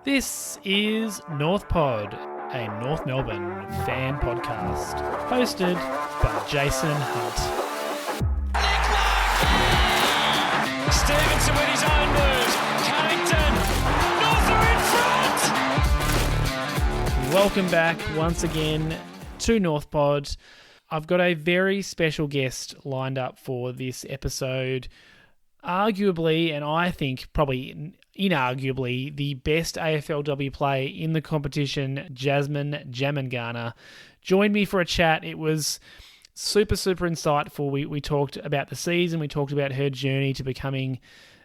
This is North Pod, a North Melbourne fan podcast, hosted by Jason Hunt. Stevenson with his own moves. Carrington. North are in front. Welcome back once again to North Pod. I've got a very special guest lined up for this episode. Arguably, and I think probably inarguably, the best AFLW player in the competition, Jasmine Garner, joined me for a chat. It was super insightful. We talked about the season. We talked about her journey to becoming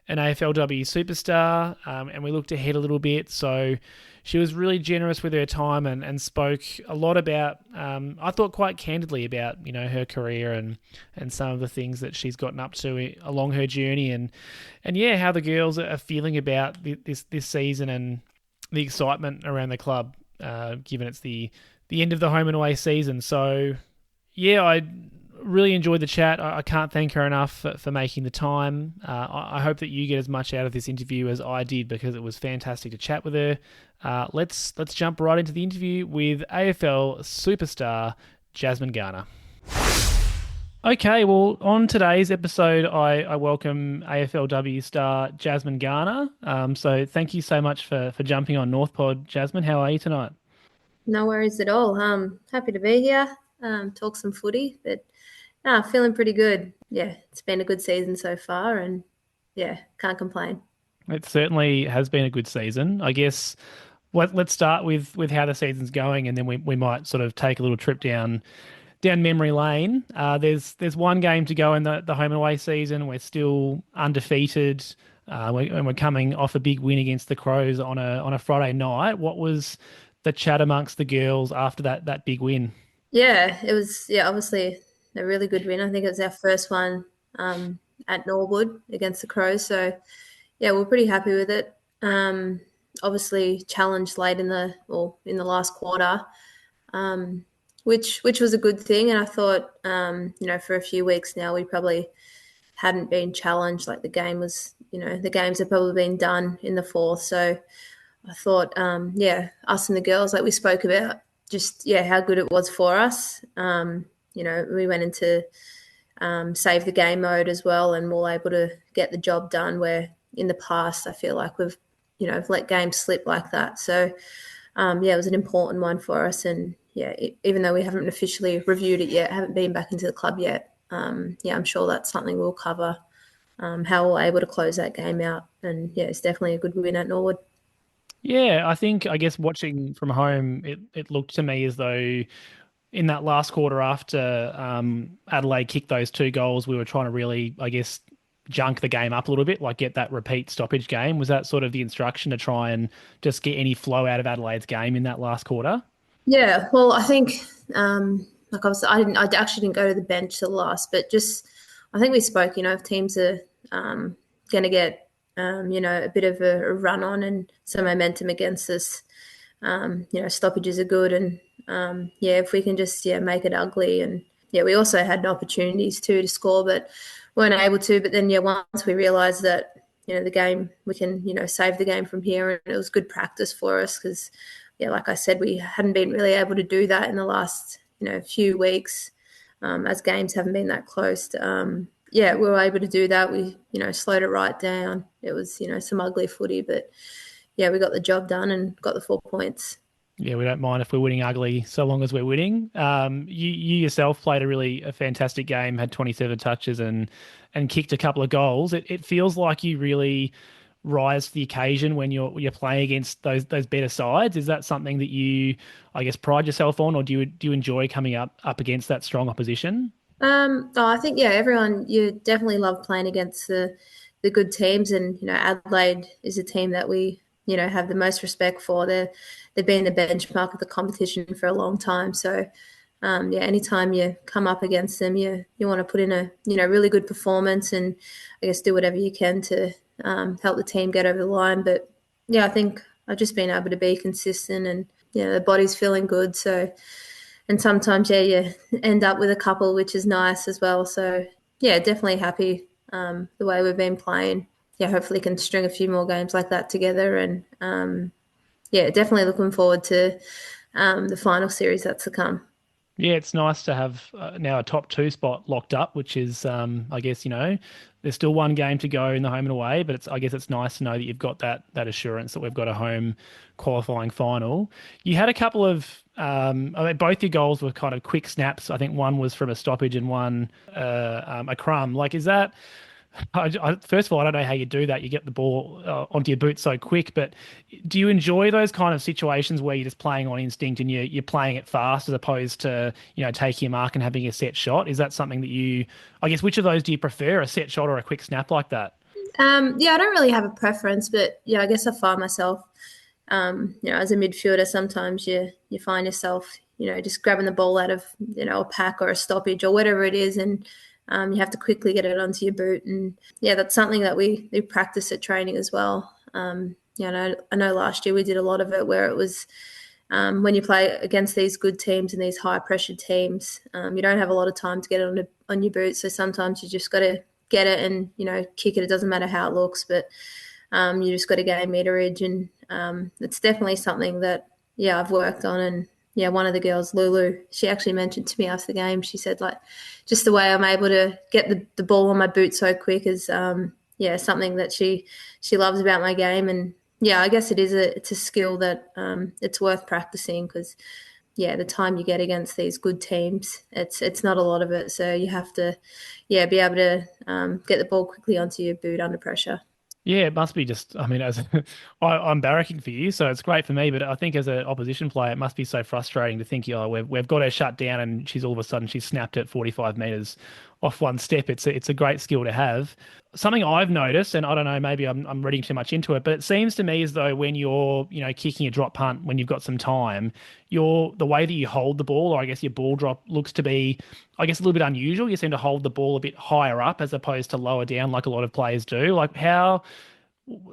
an AFLW superstar, and we looked ahead a little bit. So she was really generous with her time and spoke a lot about, I thought quite candidly about, her career and some of the things that she's gotten up to along her journey and yeah, how the girls are feeling about this season and the excitement around the club, given it's the end of the home and away season. So yeah, I really enjoyed the chat. I can't thank her enough for making the time. I hope that you get as much out of this interview as I did, because it was fantastic to chat with her. Let's jump right into the interview with AFL superstar Jasmine Garner. Okay, well, on today's episode, I welcome AFLW star Jasmine Garner. So thank you so much for jumping on Northpod, Jasmine. How are you tonight? No worries at all. Happy to be here. Talk some footy, but feeling pretty good. Yeah, it's been a good season so far, and yeah, can't complain. It certainly has been a good season. I guess let's start with how the season's going, and then we might sort of take a little trip down memory lane. There's one game to go in the home and away season. We're still undefeated, and we're coming off a big win against the Crows on a Friday night. What was the chat amongst the girls after that big win? Yeah, it was obviously a really good win. I think it was our first one at Norwood against the Crows. So yeah, we're pretty happy with it. Obviously challenged late in the last quarter, which was a good thing. And I thought, for a few weeks now, we probably hadn't been challenged. Like the games have probably been done in the fourth. So I thought, us and the girls, like we spoke about, just how good it was for us. We went into save the game mode as well, and we're able to get the job done, where in the past I feel like we've let games slip like that. So it was an important one for us, and even though we haven't officially reviewed it yet, haven't been back into the club yet, I'm sure that's something we'll cover, how we're able to close that game out. And it's definitely a good win at Norwood. Yeah, I guess watching from home, it looked to me as though in that last quarter after Adelaide kicked those two goals, we were trying to really, I guess, junk the game up a little bit, like get that repeat stoppage game. Was that sort of the instruction, to try and just get any flow out of Adelaide's game in that last quarter? Yeah, well, I think I actually didn't go to the bench till last, but just I think we spoke, if teams are going to get a bit of a run on and some momentum against us, stoppages are good. And, if we can just, make it ugly. And, we also had opportunities to score, but weren't able to. But then, once we realised that, the game, we can, save the game from here. And it was good practice for us because, like I said, we hadn't been really able to do that in the last, few weeks, as games haven't been that close. We were able to do that. We, slowed it right down. It was, some ugly footy, but we got the job done and got the 4 points. Yeah, we don't mind if we're winning ugly, so long as we're winning. You yourself played a fantastic game, had 27 touches and kicked a couple of goals. It feels like you really rise to the occasion when you're playing against those better sides. Is that something that you, I guess, pride yourself on, or do you enjoy coming up against that strong opposition? I think, everyone, you definitely love playing against the good teams. And, Adelaide is a team that we, have the most respect for. They've been the benchmark of the competition for a long time. So, anytime you come up against them, you want to put in a, really good performance and I guess do whatever you can to help the team get over the line. But, I think I've just been able to be consistent and, the body's feeling good. So, and sometimes, you end up with a couple, which is nice as well. So, definitely happy the way we've been playing. Hopefully can string a few more games like that together and, yeah, definitely looking forward to the final series that's to come. Yeah, it's nice to have now a top two spot locked up, which is, I guess, there's still one game to go in the home and away, but I guess it's nice to know that you've got that assurance that we've got a home qualifying final. You had a couple of, I mean, both your goals were kind of quick snaps. I think one was from a stoppage and one a crumb. Like, is that? First of all, I don't know how you do that. You get the ball onto your boot so quick, but do you enjoy those kind of situations where you're just playing on instinct and you're playing it fast as opposed to, taking your mark and having a set shot? Is that something that I guess, which of those do you prefer, a set shot or a quick snap like that? Yeah, I don't really have a preference, but yeah, I guess I find myself, as a midfielder, sometimes you find yourself, just grabbing the ball out of, a pack or a stoppage or whatever it is, and you have to quickly get it onto your boot. And yeah, that's something that we practice at training as well. I know last year we did a lot of it where it was when you play against these good teams and these high pressured teams, you don't have a lot of time to get it on your boot. So sometimes you just got to get it and kick it. It doesn't matter how it looks, but you just got to gain meterage, and it's definitely something that I've worked on. And yeah, one of the girls, Lulu, she actually mentioned to me after the game. She said like just the way I'm able to get the ball on my boot so quick is something that she loves about my game. And yeah, I guess it's a skill that it's worth practicing, because the time you get against these good teams, it's not a lot of it. So you have to be able to get the ball quickly onto your boot under pressure. Yeah, it must be just, I mean, I'm barracking for you, so it's great for me, but I think as an opposition player, it must be so frustrating to think, we've got her shut down and she's all of a sudden she's snapped at 45 meters off one step. It's a great skill to have. Something I've noticed, and I don't know, maybe I'm reading too much into it, but it seems to me as though when you're, kicking a drop punt, when you've got some time, the way that you hold the ball, or I guess your ball drop looks to be, I guess, a little bit unusual. You seem to hold the ball a bit higher up as opposed to lower down like a lot of players do. Like, how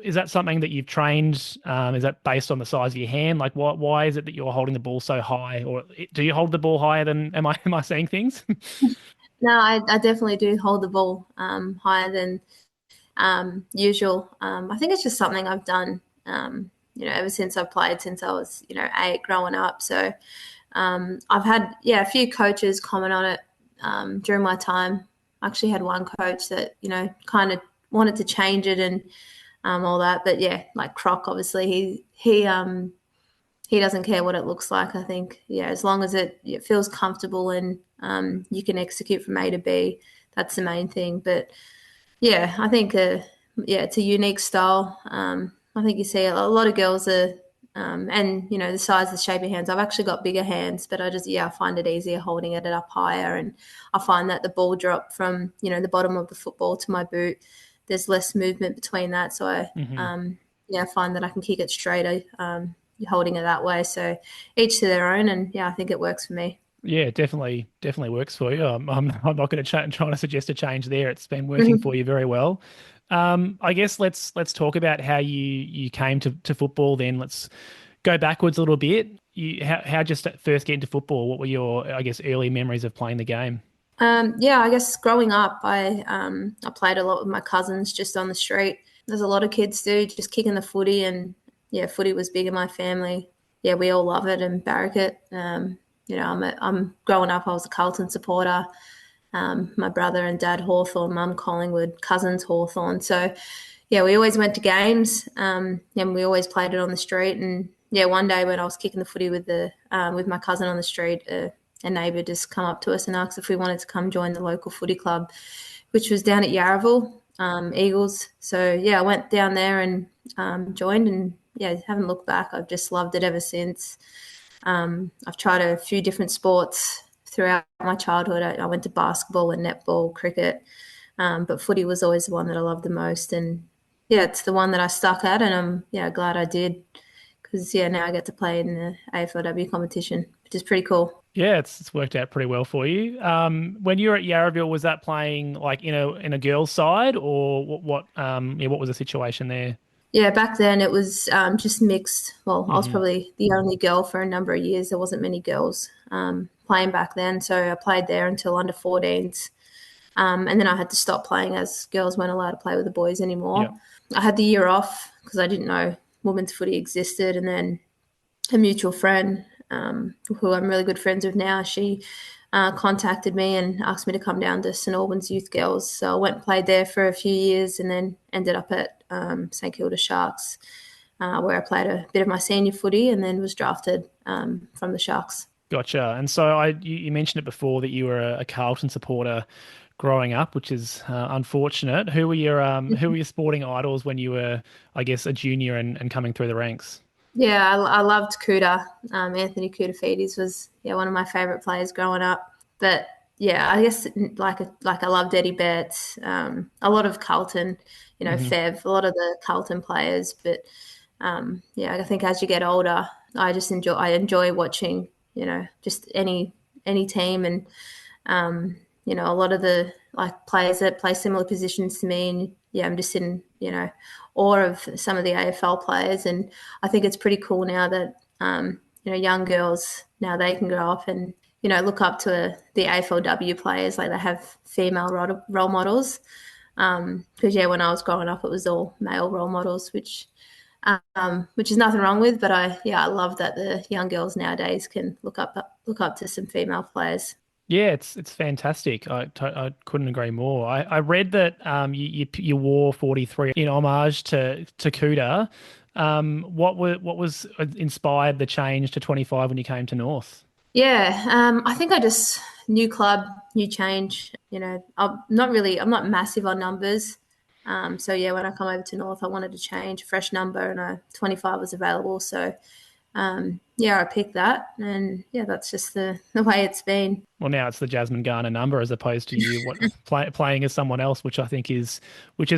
is that something that you've trained? Is that based on the size of your hand? Like, why is it that you're holding the ball so high, or do you hold the ball higher than? Am I saying things? No, I definitely do hold the ball higher than usual. I think it's just something I've done, ever since I played, since I was, 8 growing up. So I've had, a few coaches comment on it during my time. I actually had one coach that, kind of wanted to change it and all that. But yeah, like Croc, obviously, he doesn't care what it looks like. I think, as long as it feels comfortable and you can execute from A to B, that's the main thing. But yeah, I think it's a unique style. I think you see a lot of girls are, and the size, the shape of hands. I've actually got bigger hands, but I find it easier holding it up higher, and I find that the ball drop from the bottom of the football to my boot, there's less movement between that, so I find that I can kick it straighter. Holding it that way, so each to their own, and I think it works for me. Yeah, definitely works for you. I'm not going to try to suggest a change there. It's been working for you very well. I guess let's talk about how you came to football. Then let's go backwards a little bit. How just first get into football? What were your, I guess, early memories of playing the game? I guess growing up, I played a lot with my cousins just on the street. There's a lot of kids do just kicking the footy, and footy was big in my family. Yeah, we all love it and barrack it. I'm growing up. I was a Carlton supporter. My brother and dad Hawthorn, mum Collingwood, cousins Hawthorn. So we always went to games, and we always played it on the street. And one day when I was kicking the footy with my cousin on the street, a neighbour just come up to us and asked if we wanted to come join the local footy club, which was down at Yarraville, Eagles. So I went down there and joined, and haven't looked back. I've just loved it ever since. I've tried a few different sports throughout my childhood. I went to basketball and netball, cricket, but footy was always the one that I loved the most. And it's the one that I stuck at, and I'm glad I did, because now I get to play in the AFLW competition, which is pretty cool. Yeah, it's worked out pretty well for you. When you were at Yarraville, was that playing like in a girls' side, or what was the situation there? Yeah, back then it was just mixed. Well, I was Hmm. probably the only girl for a number of years. There wasn't many girls playing back then, so I played there until under 14s. And then I had to stop playing as girls weren't allowed to play with the boys Yeah. anymore. I had the year off because I didn't know women's footy existed. And then, a mutual friend who I'm really good friends with now. She contacted me and asked me to come down to St Albans Youth Girls. So I went and played there for a few years and then ended up at St Kilda Sharks, where I played a bit of my senior footy and then was drafted from the Sharks. Gotcha. And so you mentioned it before that you were a Carlton supporter growing up, which is unfortunate. Who were your sporting idols when you were, I guess, a junior and coming through the ranks? Yeah, I loved Kuda. Anthony Koutafidis was one of my favourite players growing up. But yeah, I guess like I loved Eddie Betts, a lot of Carlton, Hmm. Fev, a lot of the Carlton players. But yeah, I think as you get older, I enjoy watching just any team and a lot of the like players that play similar positions to me, and yeah, I'm just in awe of some of the AFL players, and I think it's pretty cool now that young girls now they can grow up and look up to the AFLW players, like they have female role models. Because yeah, when I was growing up, it was all male role models, which is nothing wrong with, but I love that the young girls nowadays can look up to some female players. Yeah, it's fantastic. I couldn't agree more. I read that you wore 43 in homage to Cuda. What was inspired the change to 25 when you came to North? Yeah, I think I just new club, new change. I'm not massive on numbers. So yeah, when I come over to North, I wanted to change a fresh number, and 25 was available. So yeah, I picked that, and yeah, that's just the way it's been. Well, now it's the Jasmine Garner number as opposed to you playing as someone else, which is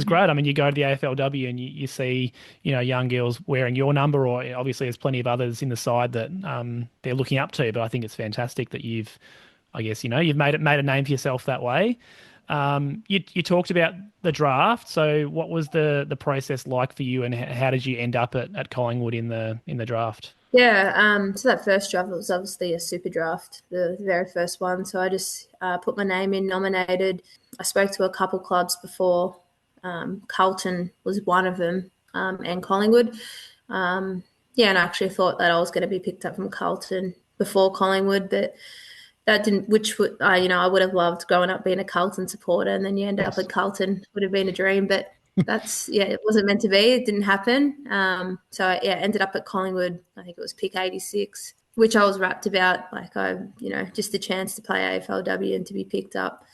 great. I mean, you go to the AFLW and you see young girls wearing your number, or obviously there's plenty of others in the side that they're looking up to. But I think it's fantastic that I guess you've made a name for yourself that way. You talked about the draft. So what was the process like for you, and how did you end up at Collingwood in the draft? Yeah, so that first draft was obviously a super draft, the very first one. So I just put my name in, nominated. I spoke to a couple clubs before. Carlton was one of them, and Collingwood. Yeah, and I actually thought that I was going to be picked up from Carlton before Collingwood, but that didn't. Which would I would have loved growing up being a Carlton supporter, and then you end up Yes. at Carlton would have been a dream, but that's it wasn't meant to be. It didn't happen. So yeah, ended up at Collingwood. I think it was pick 86, which I was rapt about. Like just the chance to play AFLW and to be picked up,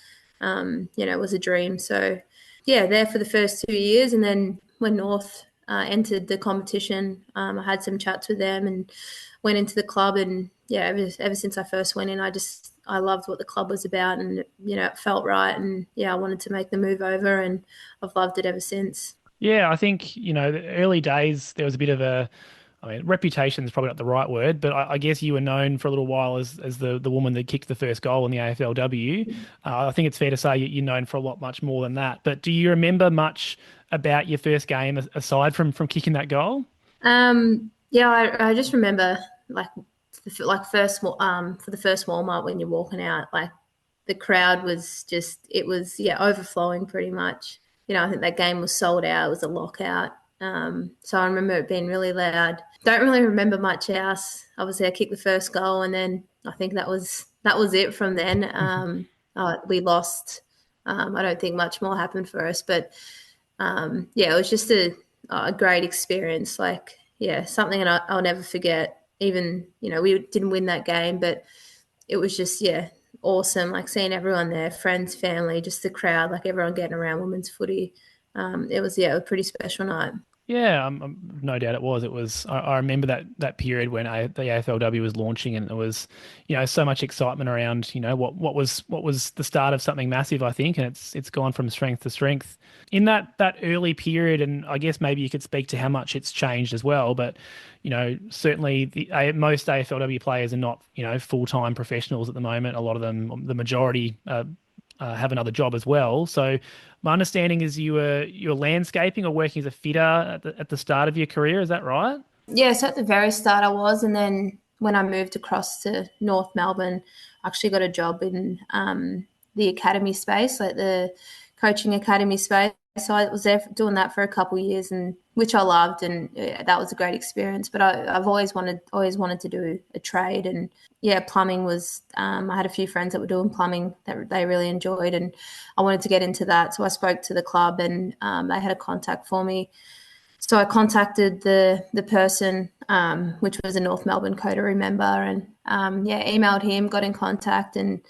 was a dream. So yeah, there for the first 2 years, and then when North entered the competition, I had some chats with them and went into the club. And yeah, ever since I first went in, I loved what the club was about, and it felt right. And yeah, I wanted to make the move over, and I've loved it ever since. Yeah, I think, the early days, there was a bit of I mean, reputation is probably not the right word, but I guess you were known for a little while as the woman that kicked the first goal in the AFLW. I think it's fair to say you're known for a lot much more than that. But do you remember much about your first game aside from kicking that goal? Yeah, I just remember like for the first warm up when you're walking out, like the crowd was it was overflowing pretty much. I think that game was sold out. It was a lockout. So I remember it being really loud. Don't really remember much else. Obviously, I kicked the first goal, and then I think that was it from then. We lost. I don't think much more happened for us, but yeah, it was just a great experience. Like, yeah, something that I'll never forget. Even, we didn't win that game, but it was just, yeah, awesome. Like seeing everyone there, friends, family, just the crowd, like everyone getting around women's footy. It was, a pretty special night. Yeah, no doubt it was. It was. I remember that period when the AFLW was launching, and there was, so much excitement around, what was the start of something massive, I think, and it's gone from strength to strength in that early period. And I guess maybe you could speak to how much it's changed as well. But certainly most AFLW players are not, full-time professionals at the moment. A lot of them, the majority, have another job as well. So my understanding is you were landscaping or working as a fitter at the start of your career. Is that right? Yeah, so at the very start I was, and then when I moved across to North Melbourne, I actually got a job in the academy space, like the coaching academy space. So I was there doing that for a couple of years, and which I loved, and that was a great experience. But I've always wanted to do a trade, and yeah, plumbing was. I had a few friends that were doing plumbing that they really enjoyed, and I wanted to get into that. So I spoke to the club, and they had a contact for me. So I contacted the person, which was a North Melbourne coterie member, and emailed him, got in contact, and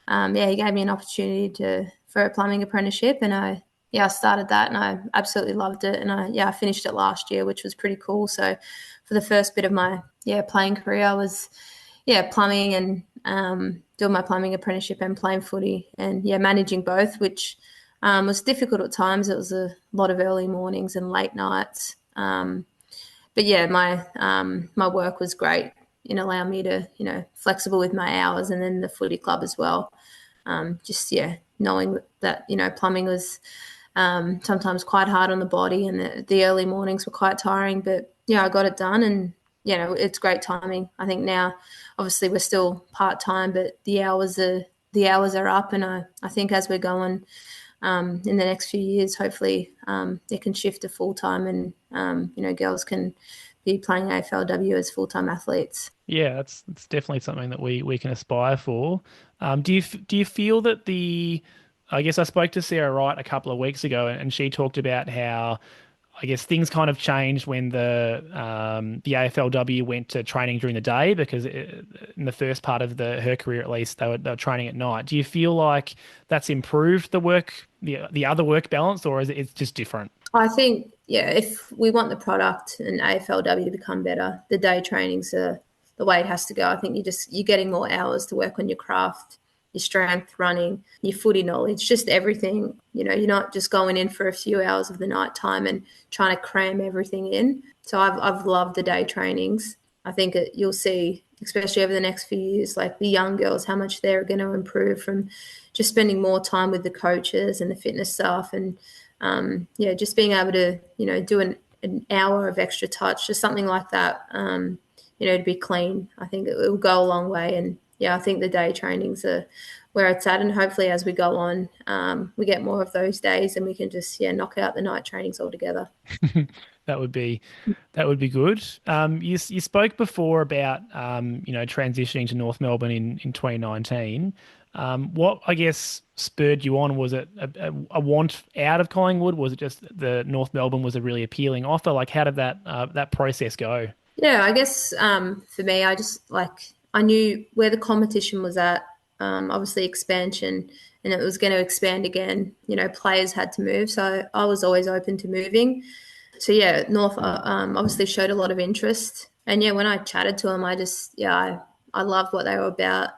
he gave me an opportunity for a plumbing apprenticeship, and I started that, and I absolutely loved it, and I finished it last year, which was pretty cool. So for the first bit of my playing career, I was plumbing and doing my plumbing apprenticeship and playing footy, and managing both, which was difficult at times. It was a lot of early mornings and late nights, but my work was great in allowing me to flexible with my hours, and then the footy club as well. Knowing that plumbing was sometimes quite hard on the body, and the early mornings were quite tiring, but I got it done, and it's great timing. I think now obviously we're still part-time, but the hours are up, and I think as we're going in the next few years, hopefully it can shift to full-time, and girls can be playing AFLW as full-time athletes. Yeah, that's definitely something that we can aspire for. Do you feel that I guess I spoke to Sarah Wright a couple of weeks ago, and she talked about how I guess things kind of changed when the AFLW went to training during the day, because in the first part of her career at least they were training at night. Do you feel like that's improved the other work balance, or is it's just different? I think, if we want the product and AFLW to become better, the day trainings are the way it has to go. I think you're getting more hours to work on your craft, your strength, running, your footy knowledge, just everything. You're not just going in for a few hours of the night time and trying to cram everything in. So I've loved the day trainings. I think you'll see, especially over the next few years, like the young girls, how much they're going to improve from just spending more time with the coaches and the fitness staff, and just being able to, do an hour of extra touch, just something like that, to be clean. I think it will go a long way. And I think the day trainings are where it's at. And hopefully as we go on, we get more of those days, and we can just, knock out the night trainings altogether. That would be good. You spoke before about transitioning to North Melbourne in 2019. What I guess spurred you on? Was it a want out of Collingwood? Was it just the North Melbourne was a really appealing offer? Like, how did that process go? Yeah, I guess for me, I knew where the competition was at. Obviously expansion, and it was going to expand again. Players had to move, so I was always open to moving. So North obviously showed a lot of interest, and when I chatted to them, I loved what they were about.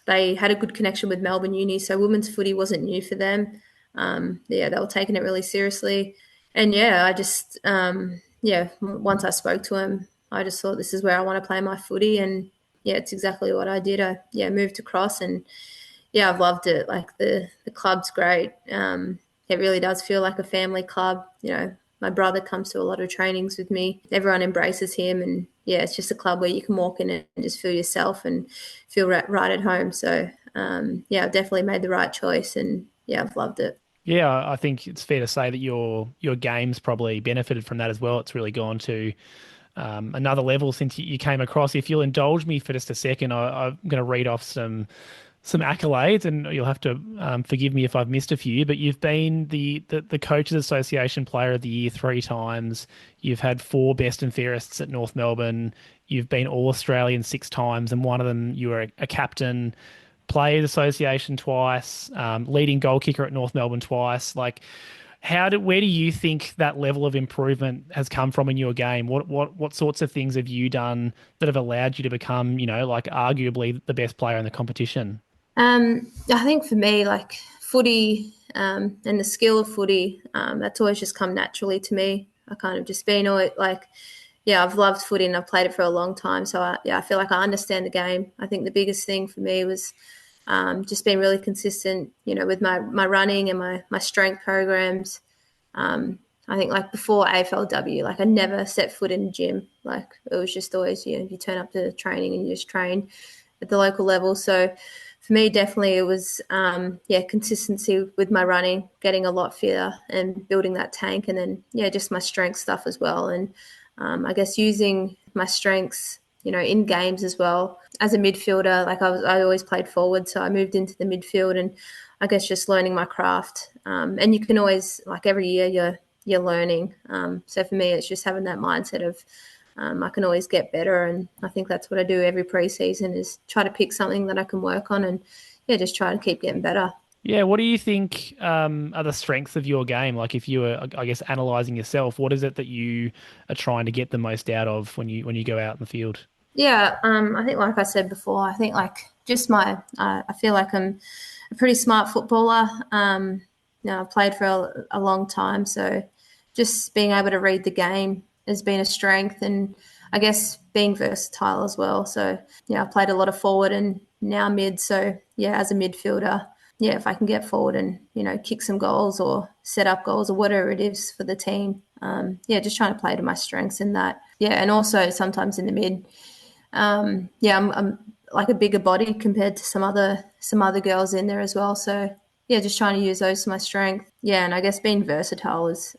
They had a good connection with Melbourne Uni, so women's footy wasn't new for them. They were taking it really seriously, and once I spoke to him, I just thought this is where I want to play my footy, and it's exactly what I did. I moved across, and I've loved it. Like the club's great. It really does feel like a family club. My brother comes to a lot of trainings with me. Everyone embraces him, and it's just a club where you can walk in and just feel yourself and feel right at home. So I've definitely made the right choice, and I've loved it. Yeah, I think it's fair to say that your game's probably benefited from that as well. It's really gone to another level since you came across. If you'll indulge me for just a second, I'm going to read off some accolades, and you'll have to forgive me if I've missed a few, but you've been the Coaches Association Player of the Year 3 times. You've had 4 best and fairests at North Melbourne. You've been All-Australian 6 times, and one of them you were a captain. Players Association twice, leading goal kicker at North Melbourne twice. Like, where do you think that level of improvement has come from in your game? What sorts of things have you done that have allowed you to become, like arguably the best player in the competition? I think for me, like footy and the skill of footy, that's always just come naturally to me. I kind of just been I've loved footy and I've played it for a long time. So I feel like I understand the game. I think the biggest thing for me was just being really consistent, with my running and my strength programs. I think like before AFLW, like I never set foot in the gym. Like it was just always, you turn up to training and you just train at the local level. So for me, definitely it was, consistency with my running, getting a lot fitter and building that tank. And then, just my strength stuff as well. And I guess using my strengths, in games as well. As a midfielder, like I always played forward. So I moved into the midfield and I guess just learning my craft. And you can always, like every year you're learning. So for me, it's just having that mindset of, I can always get better, and I think that's what I do every preseason is try to pick something that I can work on, and just try to keep getting better. Yeah, what do you think are the strengths of your game? Like, if you were, I guess, analyzing yourself, what is it that you are trying to get the most out of when you go out in the field? Yeah, I think like I said before, I think like just I feel like I'm a pretty smart footballer. I've played for a long time, so just being able to read the game has been a strength, and I guess being versatile as well. So I've played a lot of forward and now mid. So as a midfielder, if I can get forward and kick some goals or set up goals or whatever it is for the team, just trying to play to my strengths in that. Yeah, and also sometimes in the mid. I'm like a bigger body compared to some other girls in there as well. So just trying to use those to my strength. Yeah, and I guess being versatile is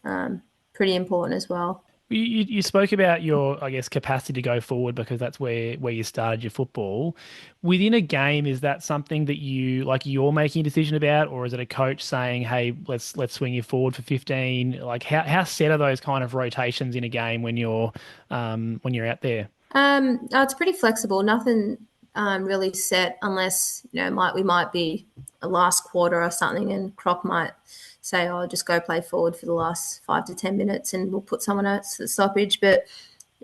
pretty important as well. You spoke about your, I guess, capacity to go forward because that's where you started your football. Within a game, is that something that you're making a decision about, or is it a coach saying, "Hey, let's swing you forward for 15"? Like, how set are those kind of rotations in a game when you're out there? It's pretty flexible. Nothing really set unless we might be a last quarter or something, and Croc might say, "Oh, just go play forward for the last 5 to 10 minutes, and we'll put someone else at stoppage." But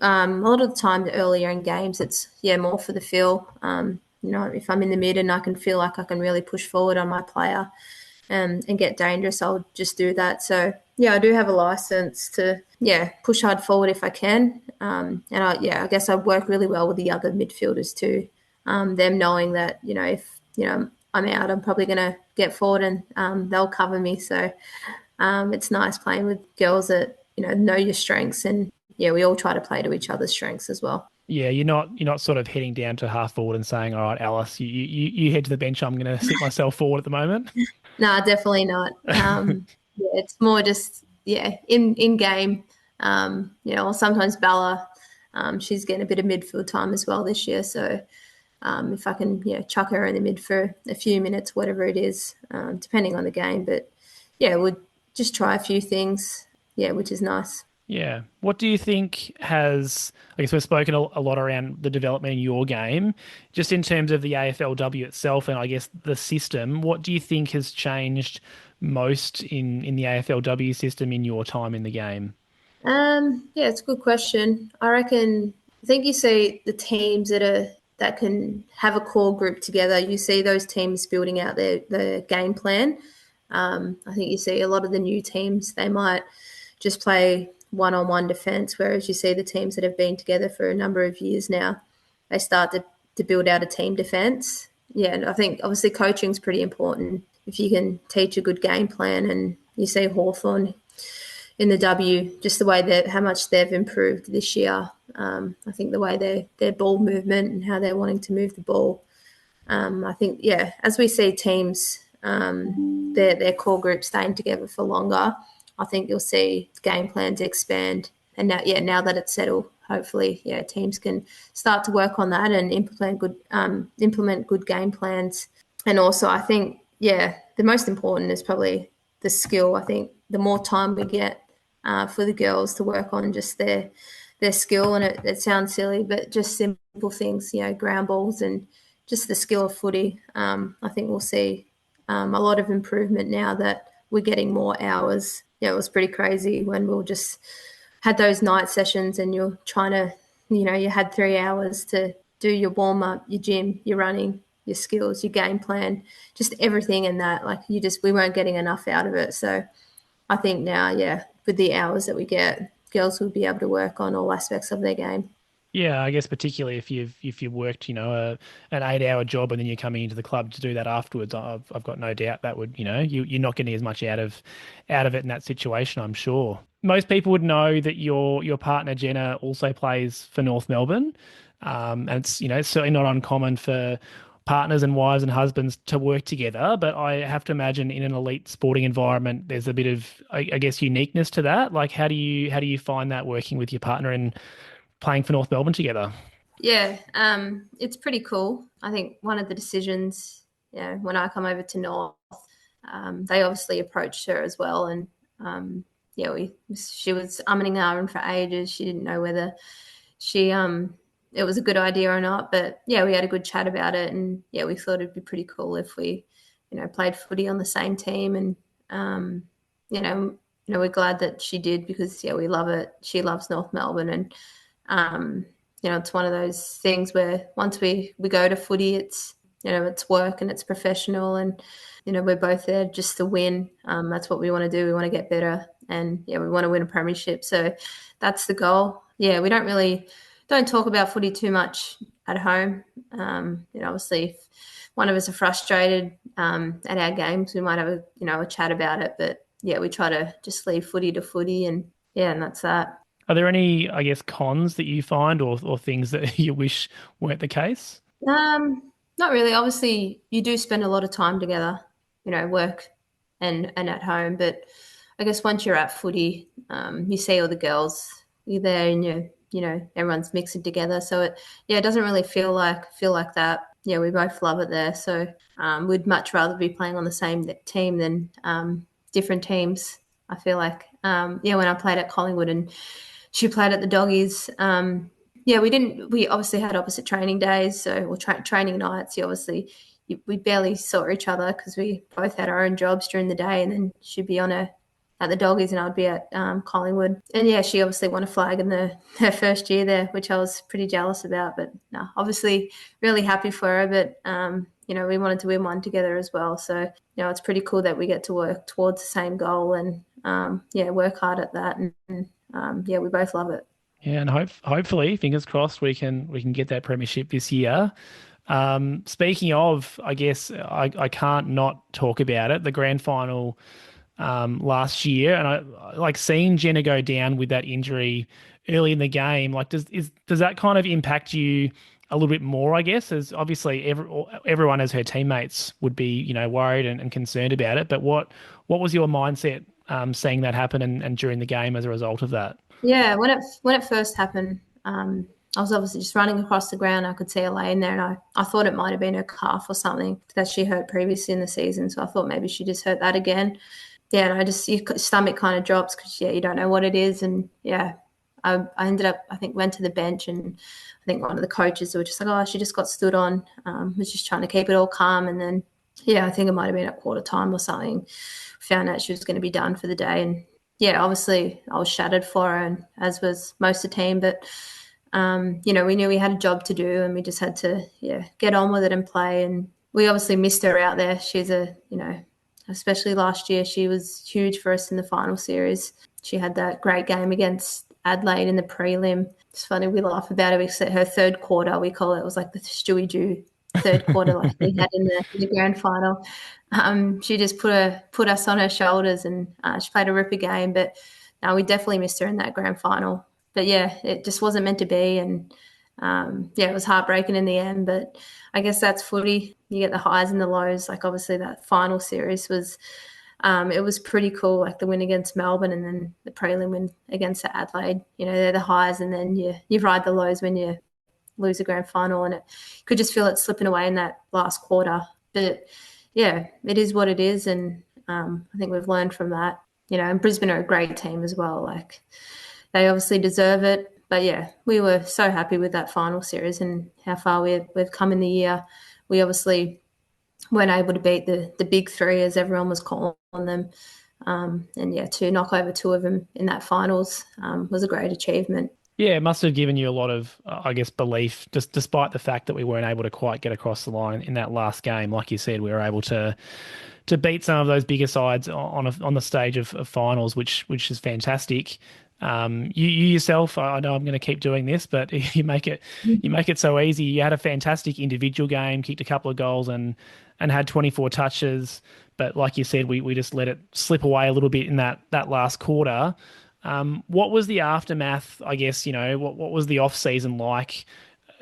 a lot of the time, earlier in games, it's more for the feel. If I'm in the mid and I can feel like I can really push forward on my player, and get dangerous, I'll just do that. So I do have a license to push hard forward if I can, and I guess I work really well with the other midfielders too. Them knowing that if I'm out, I'm probably going to get forward and they'll cover me. So it's nice playing with girls that know your strengths, and we all try to play to each other's strengths as well. Yeah, you're not sort of heading down to half forward and saying, "All right, Alice, you head to the bench. I'm going to sit myself forward at the moment." No, definitely not. It's more just in game. Or sometimes Bella, she's getting a bit of midfield time as well this year. So if I can chuck her in the mid for a few minutes, whatever it is, depending on the game. But we'll just try a few things. Which is nice. Yeah. What do you think has, I guess we've spoken a lot around the development in your game, just in terms of the AFLW itself and I guess the system, what do you think has changed most in the AFLW system in your time in the game? It's a good question. I think you see the teams that can have a core group together. You see those teams building out their game plan. I think you see a lot of the new teams, they might just play one-on-one defense, whereas you see the teams that have been together for a number of years now, they start to build out a team defense. Yeah, and I think obviously coaching is pretty important. If you can teach a good game plan, and you see Hawthorn in the W, just the way that how much they've improved this year. I think the way their ball movement and how they're wanting to move the ball. I think as we see teams, their core group staying together for longer, I think you'll see game plans expand. And now that it's settled, hopefully, teams can start to work on that and implement good game plans. And also, I think, the most important is probably the skill. I think the more time we get for the girls to work on just their skill, and it sounds silly, but just simple things, ground balls and just the skill of footy. I think we'll see a lot of improvement now that we're getting more hours. It was pretty crazy when we just had those night sessions and you're trying to, you had 3 hours to do your warm up, your gym, your running, your skills, your game plan, just everything in that. Like we weren't getting enough out of it. So I think now, with the hours that we get, girls will be able to work on all aspects of their game. Yeah, I guess particularly if you've worked, an 8-hour job and then you're coming into the club to do that afterwards, I've got no doubt that would, you're not getting as much out of it in that situation, I'm sure. Most people would know that your partner Jenna also plays for North Melbourne, and it's certainly not uncommon for partners and wives and husbands to work together, but I have to imagine in an elite sporting environment, there's a bit of, I guess, uniqueness to that. Like, how do you find that working with your partner and playing for North Melbourne together? Yeah, it's pretty cool. I think one of the decisions, when I come over to North, they obviously approached her as well, and she was umming and ahhing for ages. She didn't know whether she it was a good idea or not, but yeah, we had a good chat about it, and yeah, we thought it'd be pretty cool if we, played footy on the same team, and you know, we're glad that she did because yeah, we love it. She loves North Melbourne, and um, it's one of those things where once we go to footy, it's it's work and it's professional, and we're both there just to win. That's what we want to do. We want to get better, and yeah, we want to win a premiership. So that's the goal. Yeah, we don't talk about footy too much at home. Obviously, if one of us are frustrated at our games, we might have a chat about it. But yeah, we try to just leave footy to footy, and yeah, and that's that. Are there any, I guess, cons that you find or things that you wish weren't the case? Not really. Obviously, you do spend a lot of time together, work and at home. But I guess once you're at footy, you see all the girls. You're there, and everyone's mixing together. So it doesn't really feel like that. Yeah, we both love it there. So we'd much rather be playing on the same team than different teams. I feel like when I played at Collingwood and she played at the Doggies. We obviously had opposite training days, or training nights. We barely saw each other because we both had our own jobs during the day, and then she'd be at the Doggies and I'd be at Collingwood. And yeah, she obviously won a flag in her first year there, which I was pretty jealous about. But no, obviously really happy for her. But we wanted to win one together as well. So it's pretty cool that we get to work towards the same goal and work hard at that. And we both love it. Yeah, and hopefully, fingers crossed, we can get that premiership this year. Speaking of, I guess I can't not talk about it. The grand final last year, and I like seeing Jenna go down with that injury early in the game. Like, does that kind of impact you a little bit more? I guess, as obviously everyone as her teammates would be, worried and concerned about it. But what was your mindset seeing that happen and during the game as a result of that? Yeah, when it first happened, I was obviously just running across the ground. I could see her laying there, and I thought it might have been her calf or something that she hurt previously in the season. So I thought maybe she just hurt that again. Yeah, and your stomach kind of drops because you don't know what it is, and yeah, I ended up, I think, went to the bench, and I think one of the coaches were just like, oh, she just got stood on, was just trying to keep it all calm, and then yeah, I think it might have been at quarter time or something. Found out she was going to be done for the day, and yeah, obviously I was shattered for her, and as was most of the team. But we knew we had a job to do, and we just had to get on with it and play. And we obviously missed her out there. She's especially last year, she was huge for us in the final series. She had that great game against Adelaide in the prelim. It's funny, we laugh about it. We said her third quarter, we call it was like the Stewie Jew third quarter, like we had in the grand final. She just put us on her shoulders, and she played a ripper game. But no, we definitely missed her in that grand final. But yeah, it just wasn't meant to be, and it was heartbreaking in the end. But I guess that's footy. You get the highs and the lows. Like obviously that final series was, it was pretty cool. Like the win against Melbourne and then the prelim win against Adelaide. They're the highs, and then you ride the lows when you lose a grand final, and you could just feel it slipping away in that last quarter. But yeah, it is what it is, and I think we've learned from that. And Brisbane are a great team as well. Like they obviously deserve it. But yeah, we were so happy with that final series and how far we've come in the year. We obviously weren't able to beat the big three, as everyone was calling them. And yeah, to knock over two of them in that finals was a great achievement. Yeah, it must have given you a lot of, I guess, belief, just despite the fact that we weren't able to quite get across the line in that last game. Like you said, we were able to beat some of those bigger sides on the stage of finals, which is fantastic. You yourself, I know I'm going to keep doing this, but you make it so easy. You had a fantastic individual game, kicked a couple of goals, and had 24 touches. But like you said, we just let it slip away a little bit in that last quarter. What was the aftermath? I guess what was the off season like?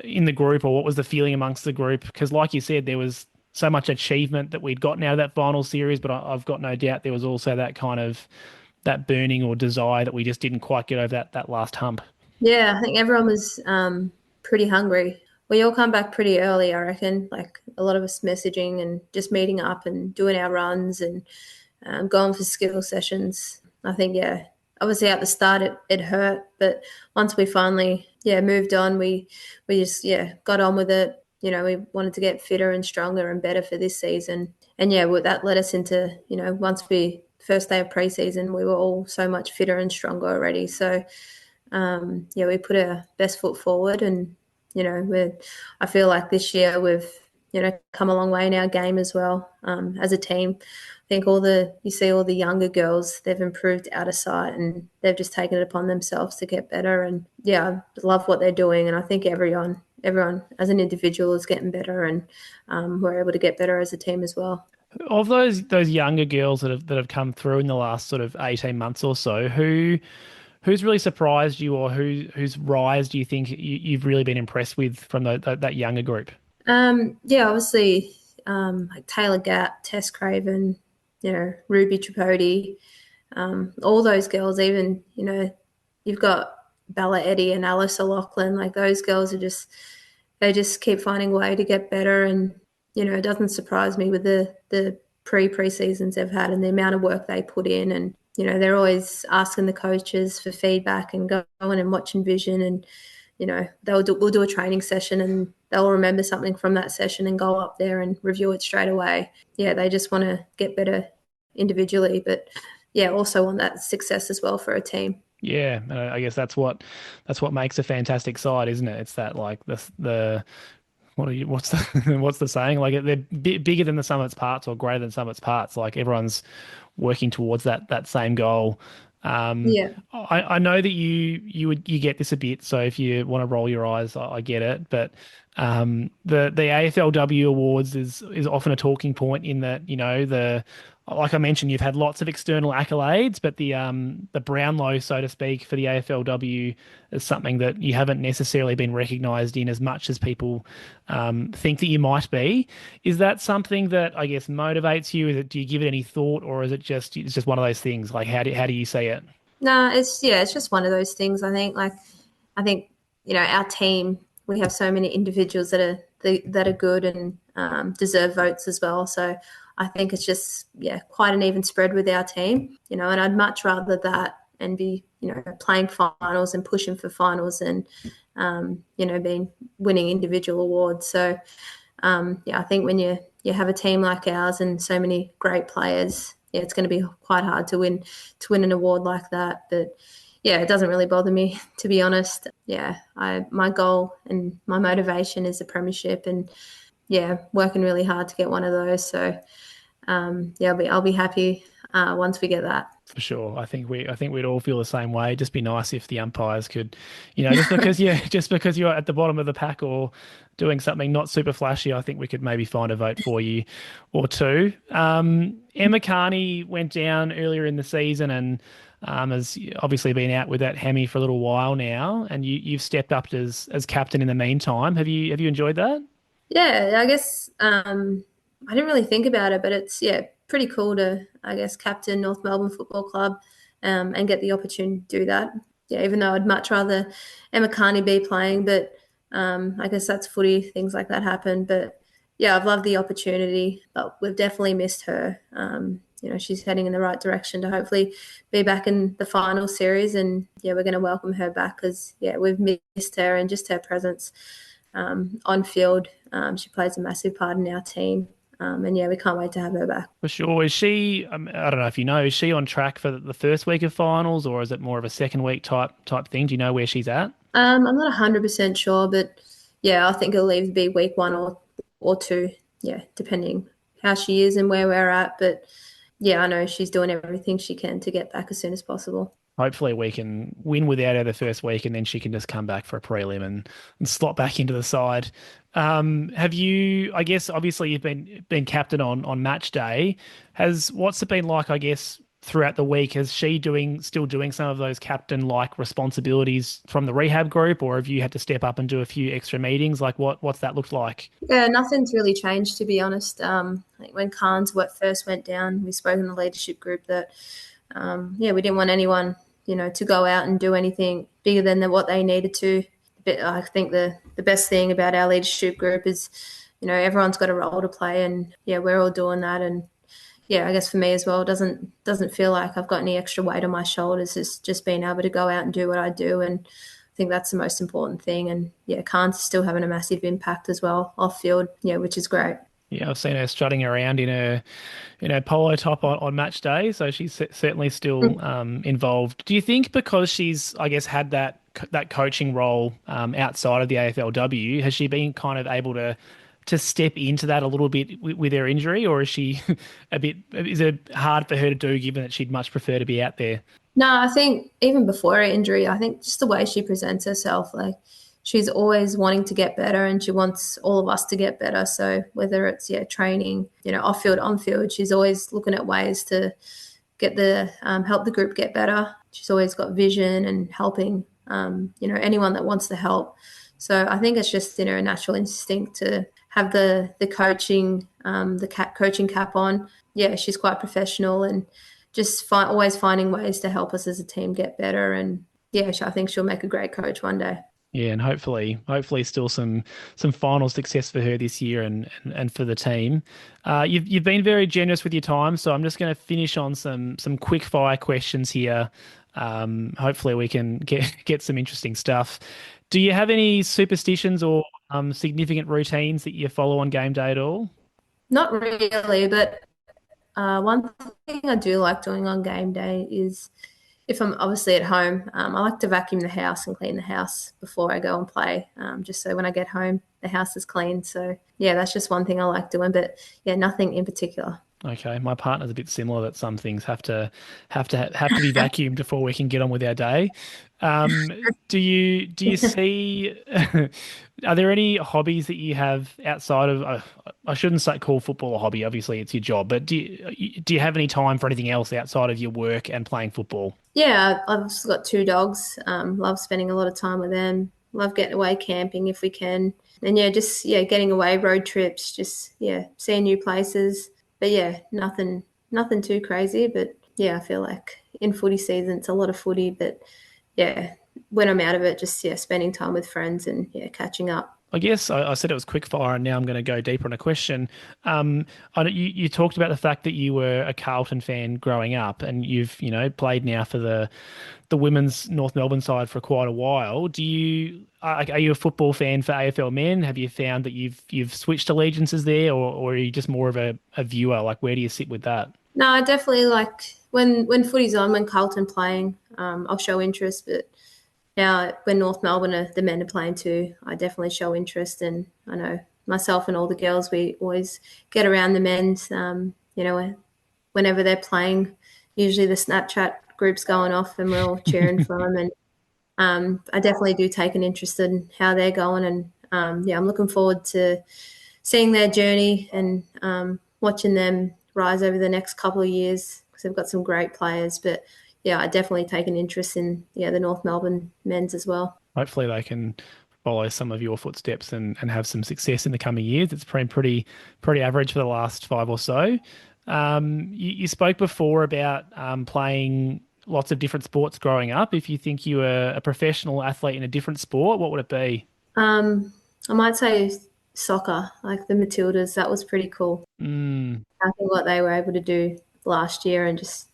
in the group, or what was the feeling amongst the group? Because, like you said, there was so much achievement that we'd gotten out of that final series, but I've got no doubt there was also that kind of that burning or desire that we just didn't quite get over that last hump. Yeah, I think everyone was pretty hungry. We all come back pretty early, I reckon. Like a lot of us messaging and just meeting up and doing our runs and going for skill sessions. I think, yeah, obviously at the start it hurt, but once we finally, yeah, moved on, we just, yeah, got on with it. You know, we wanted to get fitter and stronger and better for this season. And yeah, that led us into, you know, once we first day of preseason, we were all so much fitter and stronger already. So yeah, we put our best foot forward, and you know, I feel like this year we've come a long way in our game as well as a team. I think you see all the younger girls, they've improved out of sight, and they've just taken it upon themselves to get better. And yeah, I love what they're doing, and I think everyone as an individual is getting better, and we're able to get better as a team as well. Of those younger girls that have come through in the last sort of 18 months or so, who's really surprised you, or whose rise do you think you've really been impressed with from that younger group? Yeah, obviously, like Taylor Gatt, Tess Craven, you know, Ruby Tripodi, all those girls, even, you know, you've got Bella Eddy and Alice O'Loughlin, like those girls they just keep finding a way to get better. And, you know, it doesn't surprise me with the pre-seasons they've had and the amount of work they put in. And, you know, they're always asking the coaches for feedback and going and watching vision. And, you know, we'll do a training session and they'll remember something from that session and go up there and review it straight away. Yeah, they just want to get better individually, but yeah, also want that success as well for a team. Yeah, I guess that's what makes a fantastic side, isn't it? It's that like the what's the what's the saying? Like they're bigger than the sum of its parts, or greater than the sum of its parts. Like everyone's working towards that same goal. Yeah. I know that you get this a bit, so if you want to roll your eyes, I get it. But the AFLW awards is often a talking point in that, you know, like I mentioned, you've had lots of external accolades, but the Brownlow, so to speak, for the AFLW is something that you haven't necessarily been recognised in as much as people think that you might be. Is that something that I guess motivates you? Do you give it any thought, or is it's just one of those things? Like how do you see it? No, it's just one of those things. I think you know, our team, we have so many individuals that are good and deserve votes as well. So I think it's just, yeah, quite an even spread with our team, you know, and I'd much rather that and be, you know, playing finals and pushing for finals and you know, being winning individual awards. So yeah, I think when you have a team like ours and so many great players, yeah, it's going to be quite hard to win an award like that. But yeah, it doesn't really bother me, to be honest. Yeah, my goal and my motivation is a premiership, and yeah, working really hard to get one of those. So yeah, I'll be happy once we get that. For sure. I think we'd all feel the same way. It'd just be nice if the umpires could, you know, just because you're at the bottom of the pack or doing something not super flashy, I think we could maybe find a vote for you or two. Emma Carney went down earlier in the season and has obviously been out with that hammy for a little while now, and you've stepped up as captain in the meantime. Have you enjoyed that? Yeah, I guess I didn't really think about it, but it's, yeah, pretty cool to, I guess, captain North Melbourne Football Club and get the opportunity to do that. Yeah, even though I'd much rather Emma Carney be playing, but I guess that's footy, things like that happen. But yeah, I've loved the opportunity, but we've definitely missed her. You know, she's heading in the right direction to hopefully be back in the final series, and yeah, we're going to welcome her back because yeah, we've missed her and just her presence on field. She plays a massive part in our team. And yeah, we can't wait to have her back. For sure. Is she, I don't know if you know, is she on track for the first week of finals, or is it more of a second week type thing? Do you know where she's at? I'm not 100% sure, but yeah, I think it'll either be week one or two. Yeah, depending how she is and where we're at. But yeah, I know she's doing everything she can to get back as soon as possible. Hopefully we can win without her the first week, and then she can just come back for a prelim and slot back into the side. Have you, I guess, obviously you've been captain on match day. What's it been like, I guess, throughout the week. Is she still doing some of those captain-like responsibilities from the rehab group, or have you had to step up and do a few extra meetings? Like what's that looked like? Yeah, nothing's really changed, to be honest. Like when Khan's first went down, we spoke in the leadership group that, yeah, we didn't want anyone, to go out and do anything bigger than what they needed to. But I think the best thing about our leadership group is, everyone's got a role to play, and yeah, we're all doing that. And yeah, I guess for me as well, it doesn't feel like I've got any extra weight on my shoulders. It's just being able to go out and do what I do, and I think that's the most important thing. And yeah, Khan's still having a massive impact as well off field, yeah, which is great. Yeah, I've seen her strutting around in her polo top on match day, so she's certainly still involved. Do you think because she's, I guess, had that coaching role outside of the AFLW, has she been kind of able to step into that a little bit with her injury, or is she is it hard for her to do given that she'd much prefer to be out there? No, I think even before her injury, I think just the way she presents herself, like she's always wanting to get better and she wants all of us to get better. So whether it's training, off field, on field, she's always looking at ways to get help the group get better. She's always got vision and helping anyone that wants to help. So I think it's just a natural instinct to have the coaching coaching cap on. Yeah, she's quite professional and just always finding ways to help us as a team get better. And yeah, I think she'll make a great coach one day. Yeah, and hopefully, still some final success for her this year and for the team. You've been very generous with your time, so I'm just going to finish on some quick fire questions here. Hopefully, we can get some interesting stuff. Do you have any superstitions or significant routines that you follow on game day at all? Not really, but one thing I do like doing on game day is if I'm obviously at home, I like to vacuum the house and clean the house before I go and play, just so when I get home, the house is clean. So, yeah, that's just one thing I like doing, but yeah, nothing in particular. Okay, my partner's a bit similar that some things have to be vacuumed before we can get on with our day. Do you see? Are there any hobbies that you have outside of? I shouldn't call football a hobby. Obviously, it's your job. But do you have any time for anything else outside of your work and playing football? Yeah, I've just got two dogs. Love spending a lot of time with them. Love getting away camping if we can. And yeah, just getting away, road trips, just seeing new places. But yeah, nothing too crazy. But yeah, I feel like in footy season it's a lot of footy. But yeah, when I'm out of it, just spending time with friends and catching up. I guess I said it was quick fire, and now I'm going to go deeper on a question. You talked about the fact that you were a Carlton fan growing up, and you've played now for the women's North Melbourne side for quite a while. Are you a football fan for AFL men? Have you found that you've switched allegiances there, or are you just more of a viewer? Like, where do you sit with that? No, I definitely like when footy's on, when Carlton playing, I'll show interest, but now, when North Melbourne the men are playing too, I definitely show interest. And I know myself and all the girls, we always get around the men's, whenever they're playing. Usually the Snapchat group's going off and we're all cheering for them. And I definitely do take an interest in how they're going. And I'm looking forward to seeing their journey and watching them rise over the next couple of years because they've got some great players. But yeah, I definitely take an interest in the North Melbourne men's as well. Hopefully they can follow some of your footsteps and have some success in the coming years. It's been pretty average for the last 5 or so. You spoke before about playing lots of different sports growing up. If you think you were a professional athlete in a different sport, what would it be? I might say soccer, like the Matildas. That was pretty cool. I think what they were able to do last year and just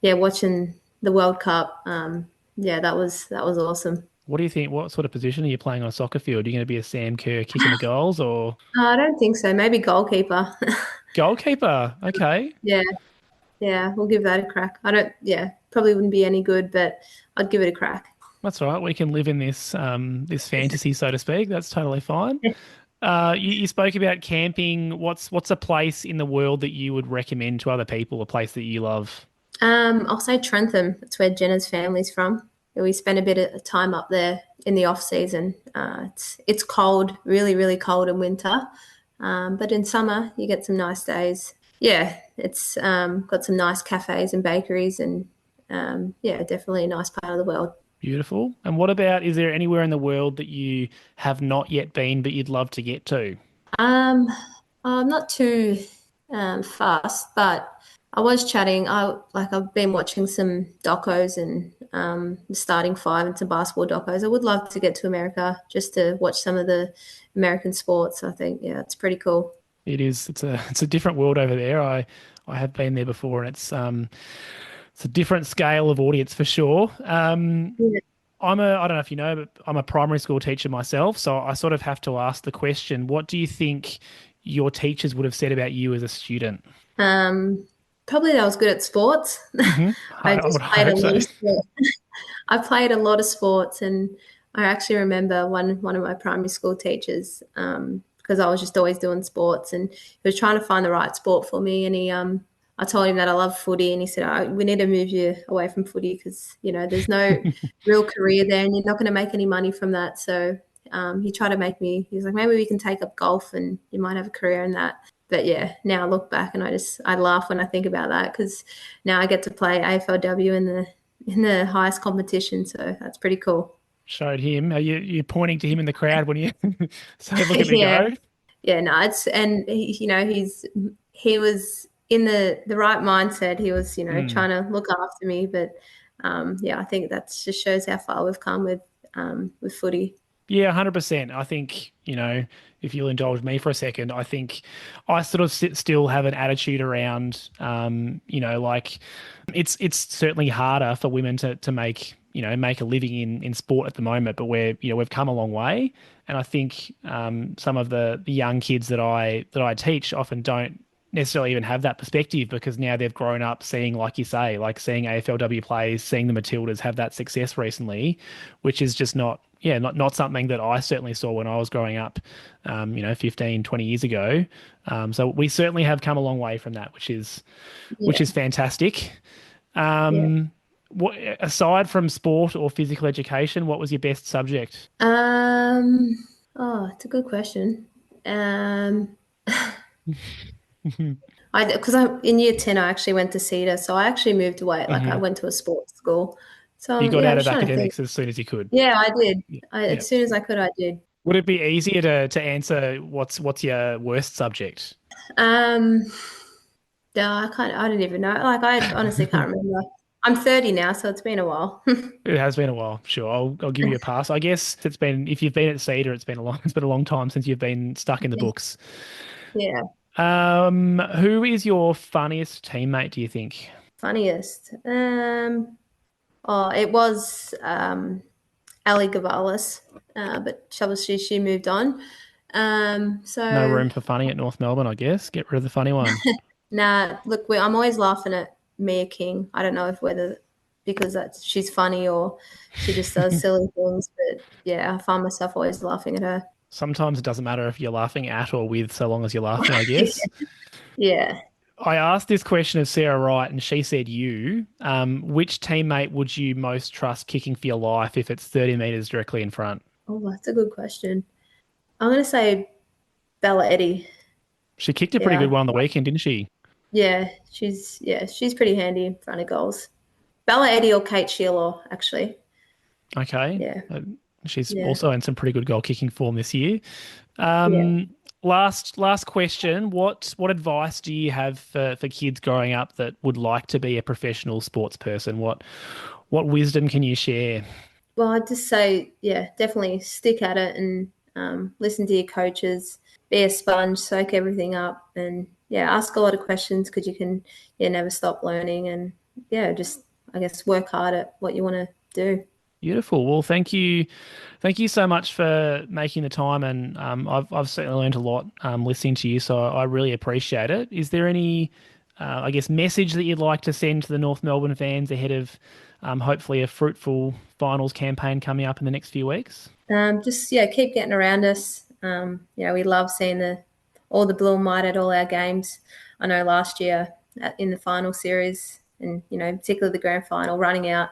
watching the World Cup. That was awesome. What do you think? What sort of position are you playing on a soccer field? Are you going to be a Sam Kerr kicking the goals or? I don't think so. Maybe goalkeeper. Goalkeeper. Okay. Yeah, we'll give that a crack. Probably wouldn't be any good, but I'd give it a crack. That's all right. We can live in this this fantasy, so to speak. That's totally fine. You spoke about camping. What's a place in the world that you would recommend to other people? A place that you love? I'll say Trentham. That's where Jenna's family's from. We spend a bit of time up there in the off season. It's cold, really, really cold in winter, but in summer you get some nice days. yeah, it's got some nice cafes and bakeries, and yeah, definitely a nice part of the world. Beautiful. And what about, is there anywhere in the world that you have not yet been but you'd love to get to? Um, I'm not too fast, but I was chatting. I've been watching some docos and the starting five and some basketball docos. I would love to get to America just to watch some of the American sports. I think yeah, it's pretty cool. It is. It's a different world over there. I have been there before, and it's a different scale of audience for sure. Yeah. I don't know if you know, but I'm a primary school teacher myself, so I sort of have to ask the question, what do you think your teachers would have said about you as a student? Um, Probably that I was good at sports. Hmm. I I would just played a hope lot so. of sports. I played a lot of sports, and I actually remember one of my primary school teachers, because I was just always doing sports, and he was trying to find the right sport for me. And I told him that I love footy, and he said, "We need to move you away from footy because there's no real career there, and you're not going to make any money from that." So he tried to make me. He was like, "Maybe we can take up golf, and you might have a career in that." But yeah, now I look back and I laugh when I think about that because now I get to play AFLW in the highest competition, so that's pretty cool. Showed him. Are you pointing to him in the crowd when you say, "Look at me Yeah, go"? yeah, no, it's and he was in the right mindset. He was Mm. trying to look after me, but yeah, I think that just shows how far we've come with footy. Yeah, 100%. I think, if you'll indulge me for a second, I think I sort of still have an attitude around, like it's certainly harder for women to make, make a living in sport at the moment, but we've come a long way. And I think some of the young kids that I teach often don't necessarily even have that perspective because now they've grown up seeing, like you say, like seeing AFLW plays, seeing the Matildas have that success recently, which is just not something that I certainly saw when I was growing up, 15, 20 years ago. So we certainly have come a long way from that, which Yeah, is fantastic. yeah. What, aside from sport or physical education, what was your best subject? Um, oh, it's a good question. Um, I because I in year 10 I actually went to CETA, so I actually moved away. Like I Hmm. went to a sports school. So You got yeah, I out was of trying to think. academics as soon as you could. Yeah, I did. Yeah. Yeah. As soon as I could, I did. Would it be easier to answer what's your worst subject? Um, no, I don't even know. Like I honestly can't remember. I'm 30 now, so it's been a while. It has been a while. Sure, I'll give you a pass. I guess if you've been at Cedar, it's been a long time since you've been stuck in the books. Yeah, Who is your funniest teammate, do you think? funniest. Oh, it was Ali Gavalis, but she moved on. No So room for funny at North Melbourne, I guess. Get rid of the funny one. nah, look, I'm always laughing at Mia King. I don't know if whether because she's funny or she just does silly things, but yeah, I find myself always laughing at her. Sometimes it doesn't matter if you're laughing at or with, so long as you're laughing, I guess. Yeah. I asked this question of Sarah Wright, and she said you. Which teammate would you most trust kicking for your life if it's 30 meters directly in front? Oh, that's a good question. I'm gonna say Bella Eddy. She kicked a pretty good Yeah. one on the weekend, didn't she? She's pretty handy in front of goals. Bella Eddy or Kate Sheila, actually. Okay. Yeah. She's Yeah. also in some pretty good goal kicking form this year. Yeah. Last question. What advice do you have for kids growing up that would like to be a professional sports person? What wisdom can you share? Well, I'd just say, yeah, definitely stick at it and listen to your coaches, be a sponge, soak everything up, and yeah, ask a lot of questions because you can, yeah, never stop learning, and yeah, just I guess work hard at what you want to do. Beautiful. Well, thank you so much for making the time, and I've certainly learned a lot listening to you. So I really appreciate it. Is there any, I guess, message that you'd like to send to the North Melbourne fans ahead of hopefully a fruitful finals campaign coming up in the next few weeks? Just yeah, keep getting around us. We love seeing all the blue and white at all our games. I know last year in the final series, and particularly the grand final, running out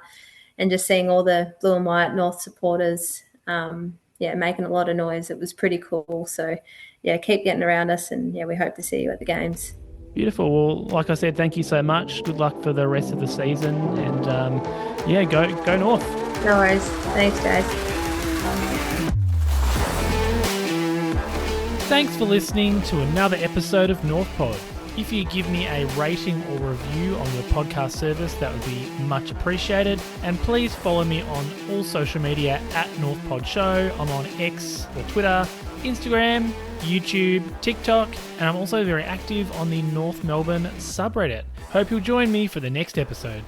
and just seeing all the blue and white North supporters, yeah, making a lot of noise. It was pretty cool. So yeah, keep getting around us, and yeah, we hope to see you at the games. Beautiful. Well, like I said, thank you so much. Good luck for the rest of the season, and go North. No worries. Thanks, guys. Thanks for listening to another episode of North Pod. If you give me a rating or review on your podcast service, that would be much appreciated. And please follow me on all social media at North Pod Show. I'm on X or Twitter, Instagram, YouTube, TikTok, and I'm also very active on the North Melbourne subreddit. Hope you'll join me for the next episode.